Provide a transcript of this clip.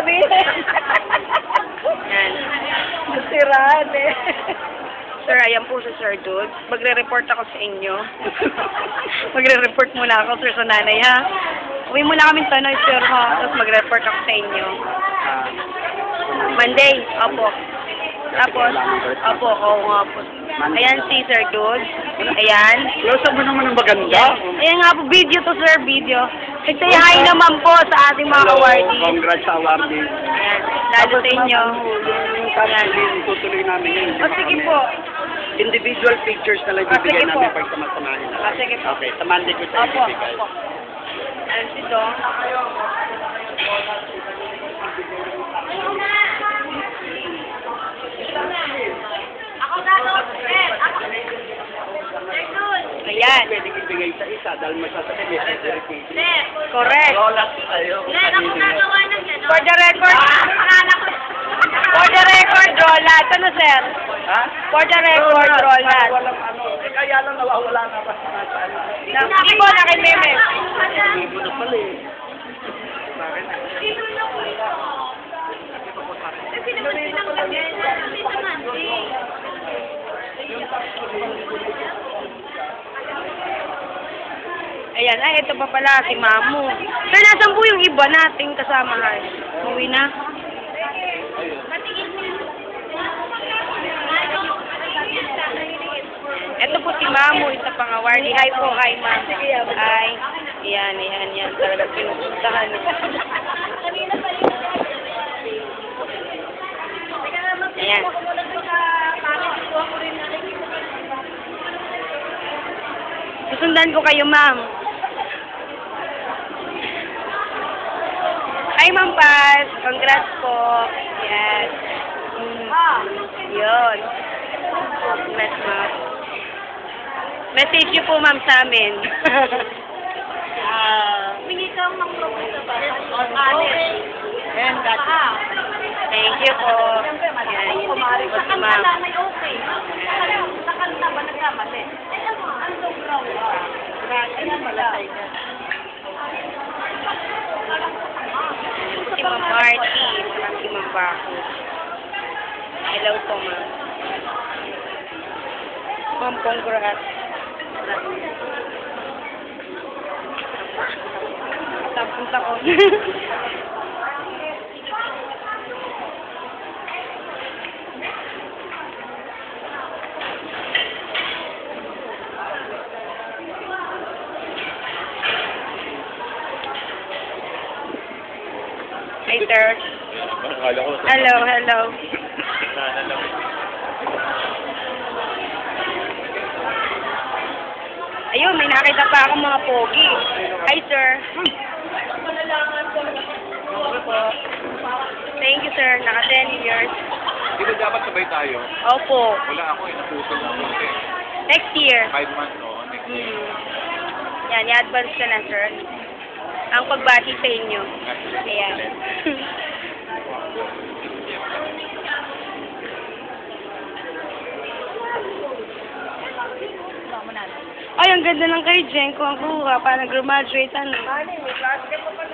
sabihin. Yan. Siraan eh. Sir, ayan po si Sir Dude. Magre-report ako sa inyo. Magre-report muna ako, sir, sa nanay, ha? Uwi muna kami Tanoy, sir, ha? Tapos magre-report ako sa inyo. Monday, opo. Tapos, opo, oo nga po. Ayan si Sir Dude. Ayan. Close mo naman ang maganda. Ayan nga po, video to, sir, video. Say hi naman po sa ating mga awardees. Congrats sa awardees. Ayan, lalo sa inyo. Yung tutuloy namin yun. O, sige po. Individual pictures na lang Ah, bibigyan sige po. namin pag samasamahin na. Sige po. Okay, sa Monday ko tayo Opo, bibigay. opo. Ayan si Dong. Ayan. Pwede ibigay sa isa dahil masasabi may verification. Correct. Lola tayo. For the record, for the record, Roland. Ano, sir? Ha? For the record, Roland. Walang ano. Kaya lang nawawala na ba sa ano. Hindi po, nakimeme. Hindi mo na pala eh. Bakit? Ayan, ay, ito pa pala, si Mamu. Sir, nasan po yung iba nating kasamahan? Uwi na? Ito po si Mamu, isa pang awardee. Hi po, hi ma'am. Hi. Ayan, ayan, ayan. Talagang pinupuntahan. Ayan. Susundan ko kayo, ma'am. Hi, Ma'am Paz. Congrats po. Yes. Yun. Congrats, ma'am. Message niyo po, ma'am, sa amin. Mingi kang mang-propose sa ba? And that's Thank you po. Yan. Kumari Po sa si kanta ma'am. na may okay. Sa kanta ba nagkamali? Eh, ang sobrang ay namalay niya. Si Ma'am Marty. Si Ma'am Baku. Hello po, ma'am. Ma'am, congrats. Tapunta ko. Hi, sir. Hello, hello. Ayun, may nakita pa akong mga pogi. Hi, sir. Thank you, sir. Naka 10 years. Hindi ba dapat sabay tayo? Opo. Wala ako, inaputol na ako eh. Next year. 5 months, oo, next year. Yan, i-advance ka na, sir. Ang pagbati sa inyo. Ayan. Ay, ang ganda ng kay Jen ko ang kuha. Parang graduate, ano. May class ka pa pala.